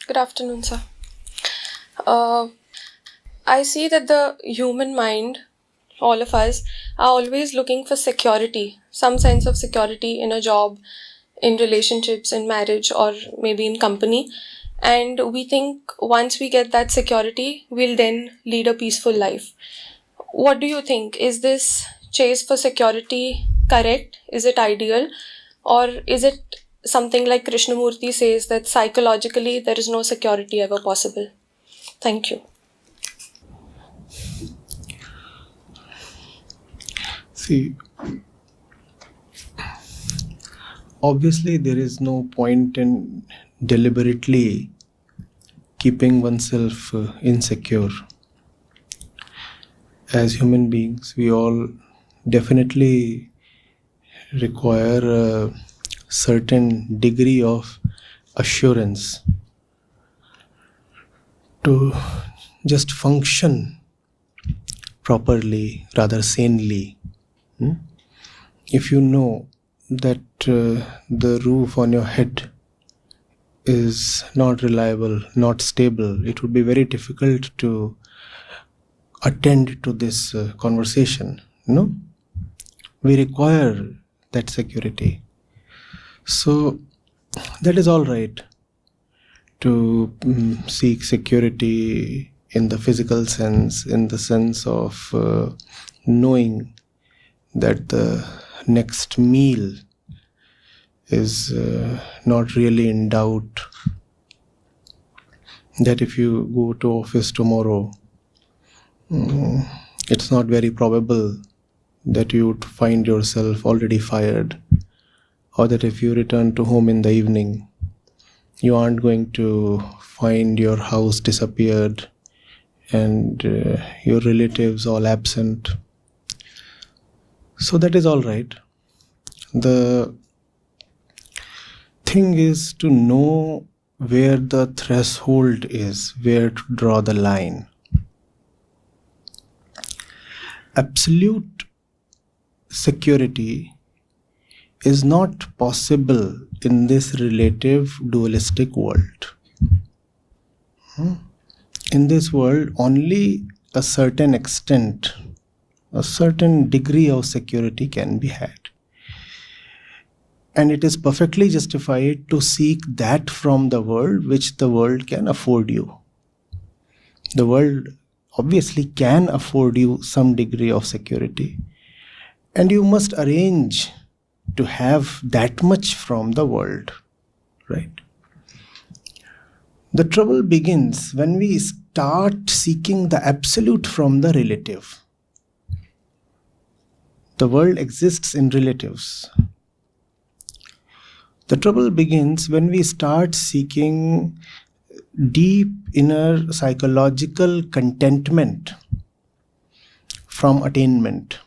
Good afternoon, sir. Uh, I see that the human mind, all of us, are always looking for security, some sense of security in a job, in relationships, in marriage, or maybe in company. And we think once we get that security, we'll then lead a peaceful life. What do you think? Is this chase for security correct? Is it ideal? Or is it something like Krishnamurti says that psychologically there is no security ever possible? Thank you. See, obviously there is no point in deliberately keeping oneself insecure. As human beings, we all definitely require a certain degree of assurance to just function properly, rather sanely. If you know that the roof on your head is not reliable, not stable, it would be very difficult to attend to this conversation. We require that security. So that is all right to seek security in the physical sense, in the sense of knowing that the next meal is not really in doubt, that if you go to office tomorrow, it's not very probable that you would find yourself already fired, or that if you return to home in the evening, you aren't going to find your house disappeared and your relatives all absent. So that is all right. The thing is to know where the threshold is, where to draw the line. Absolute security is not possible in this relative dualistic world. In this world, only a certain extent, a certain degree of security can be had. And it is perfectly justified to seek that from the world which the world can afford you. The world obviously can afford you some degree of security, and you must arrange to have that much from the world, right? The trouble begins when we start seeking the absolute from the relative. The world exists in relatives. The trouble begins when we start seeking deep inner psychological contentment from attainment.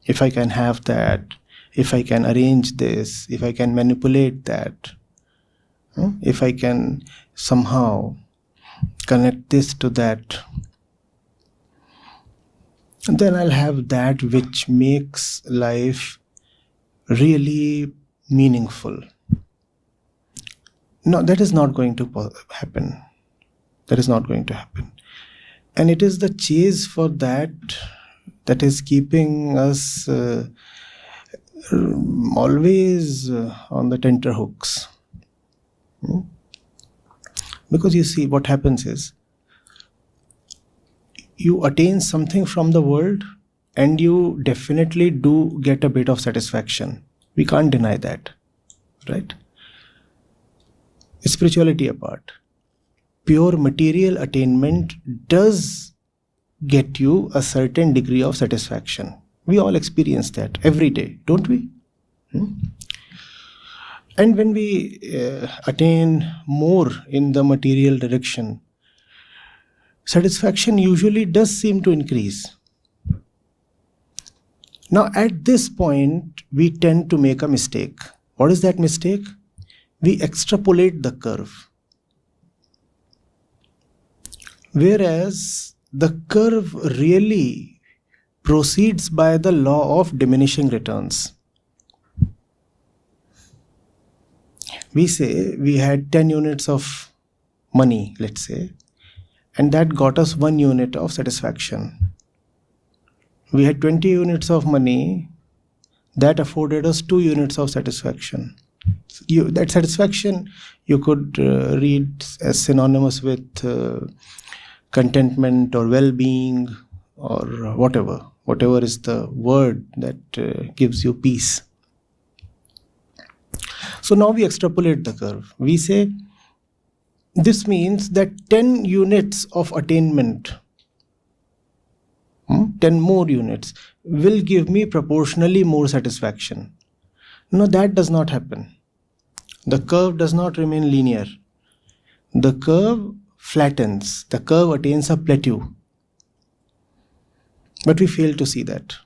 If I can have that, if I can arrange this, if I can manipulate that, if I can somehow connect this to that, then I'll have that which makes life really meaningful. No, that is not going to happen. That is not going to happen. And it is the chase for that that is keeping us always on the tenterhooks. Because you see, what happens is, you attain something from the world and you definitely do get a bit of satisfaction. We can't deny that, right? Spirituality apart, pure material attainment does get you a certain degree of satisfaction. We all experience that every day, don't we? And when we attain more in the material direction, satisfaction usually does seem to increase. Now, at this point, we tend to make a mistake. What is that mistake? We extrapolate the curve. Whereas the curve really proceeds by the law of diminishing returns. We say we had 10 units of money, let's say, and that got us 1 unit of satisfaction. We had 20 units of money, that afforded us 2 units of satisfaction. That satisfaction you could read as synonymous with contentment or well-being or whatever is the word that gives you peace. So now we extrapolate the curve. We say this means that 10 units of attainment, 10 more units, will give me proportionally more satisfaction. No, that does not happen. The curve does not remain linear. The curve flattens. The curve attains a plateau. But we fail to see that.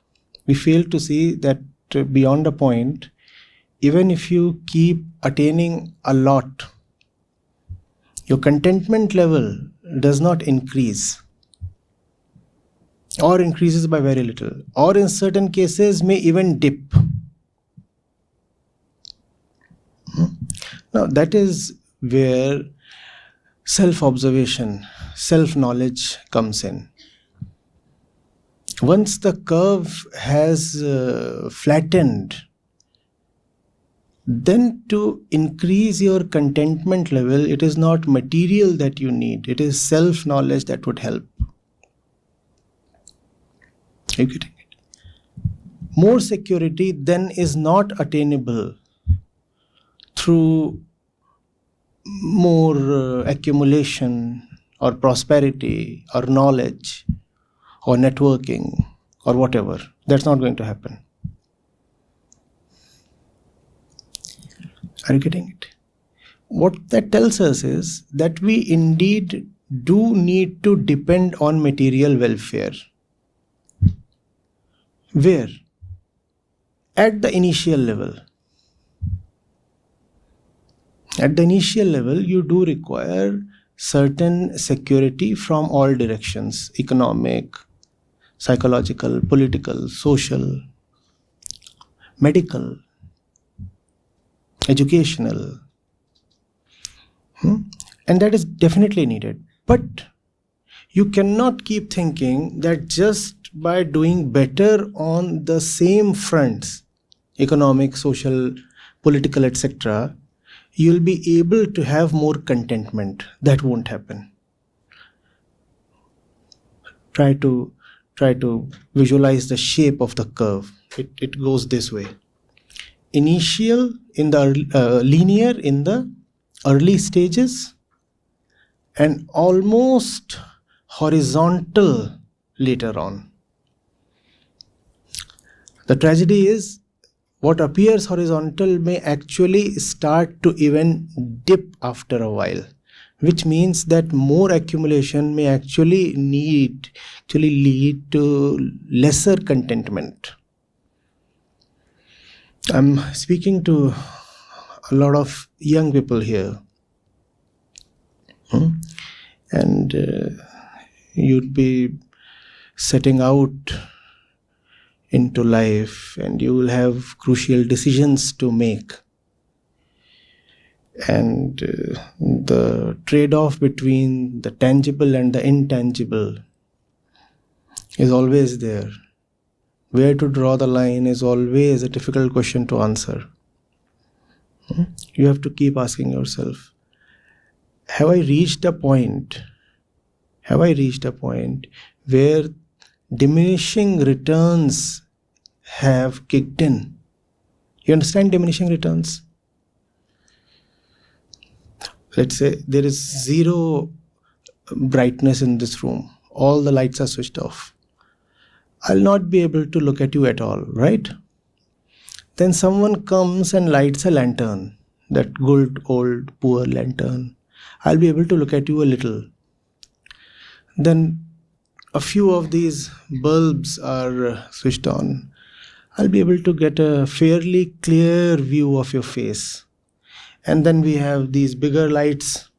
We fail to see that beyond a point, even if you keep attaining a lot, your contentment level does not increase, or increases by very little, or in certain cases may even dip. Now that is where self-observation, self-knowledge comes in. Once the curve has flattened, then to increase your contentment level, it is not material that you need, it is self-knowledge that would help. Are you getting it? More security then is not attainable through more accumulation or prosperity or knowledge or networking or whatever. That's not going to happen. Are you getting it? What that tells us is that we indeed do need to depend on material welfare. Where? At the initial level. At the initial level, you do require certain security from all directions: economic, psychological, political, social, medical, educational. And that is definitely needed. But you cannot keep thinking that just by doing better on the same fronts, economic, social, political, etc., you'll be able to have more contentment. That won't happen. Try to visualize the shape of the curve. It goes this way. Initial in the linear in the early stages, and almost horizontal later on. The tragedy is, what appears horizontal may actually start to even dip after a while, which means that more accumulation may actually lead to lesser contentment. I'm speaking to a lot of young people here, and you'd be setting out into life, and you will have crucial decisions to make, and the trade-off between the tangible and the intangible is always there. Where to draw the line is always a difficult question to answer. You have to keep asking yourself, have I reached a point where diminishing returns have kicked in? You understand diminishing returns? Let's say there is zero brightness in this room. All the lights are switched off. I'll not be able to look at you at all, right? Then someone comes and lights a lantern, that good old poor lantern. I'll be able to look at you a little. Then a few of these bulbs are switched on. I'll be able to get a fairly clear view of your face. And then we have these bigger lights,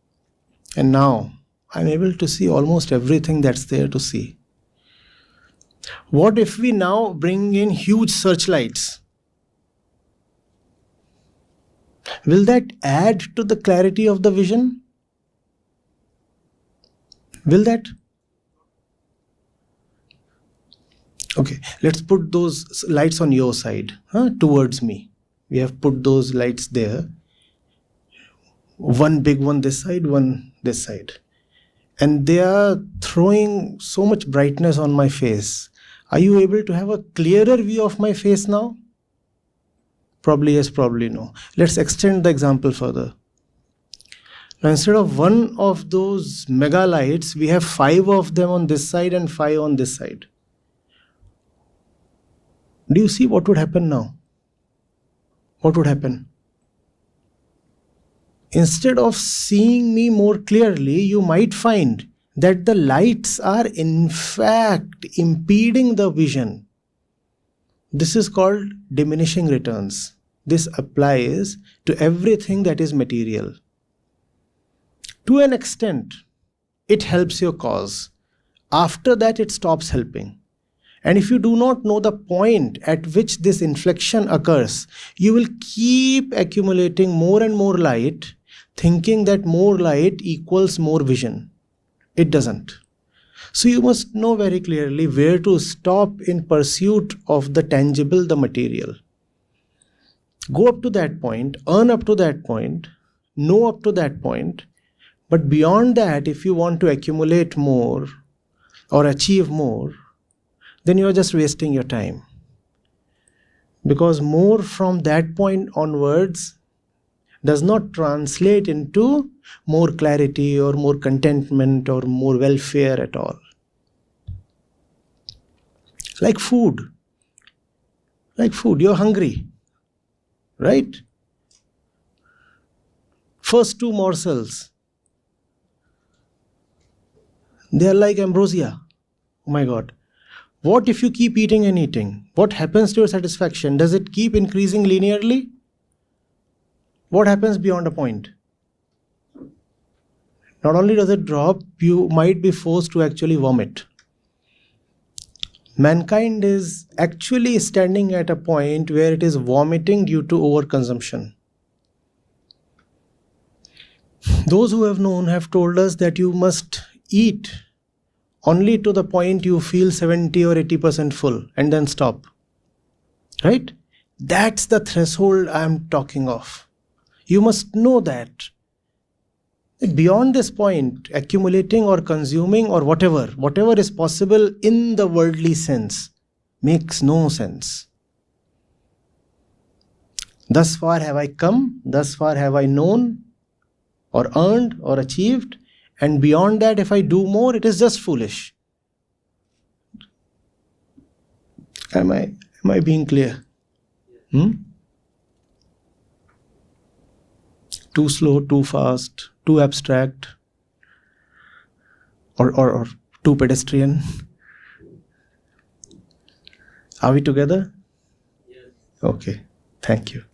and now I'm able to see almost everything that's there to see. What if we now bring in huge searchlights? Will that add to the clarity of the vision? Will that? Okay, let's put those lights on your side, towards me. We have put those lights there. One big one this side, one this side. And they are throwing so much brightness on my face. Are you able to have a clearer view of my face now? Probably yes, probably no. Let's extend the example further. Now, instead of one of those mega lights, we have 5 of them on this side and 5 on this side. Do you see what would happen now? What would happen? Instead of seeing me more clearly, you might find that the lights are in fact impeding the vision. This is called diminishing returns. This applies to everything that is material. To an extent, it helps your cause. After that, it stops helping. And if you do not know the point at which this inflection occurs, you will keep accumulating more and more light, thinking that more light equals more vision. It doesn't. So you must know very clearly where to stop in pursuit of the tangible, the material. Go up to that point, earn up to that point, know up to that point. But beyond that, if you want to accumulate more or achieve more, then you are just wasting your time. Because more from that point onwards does not translate into more clarity or more contentment or more welfare at all. Like food. You're hungry, right? First 2 morsels, they are like ambrosia. Oh my God. What if you keep eating and eating? What happens to your satisfaction? Does it keep increasing linearly? What happens beyond a point? Not only does it drop, you might be forced to actually vomit. Mankind is actually standing at a point where it is vomiting due to overconsumption. Those who have known have told us that you must eat only to the point you feel 70 or 80% full and then stop. Right? That's the threshold I am talking of. You must know that. Beyond this point, accumulating or consuming or whatever is possible in the worldly sense makes no sense. Thus far have I come, thus far have I known or earned or achieved, and beyond that, if I do more, it is just foolish. Am I being clear? Too slow, too fast, too abstract, or too pedestrian? Are we together? Yes. Okay, thank you.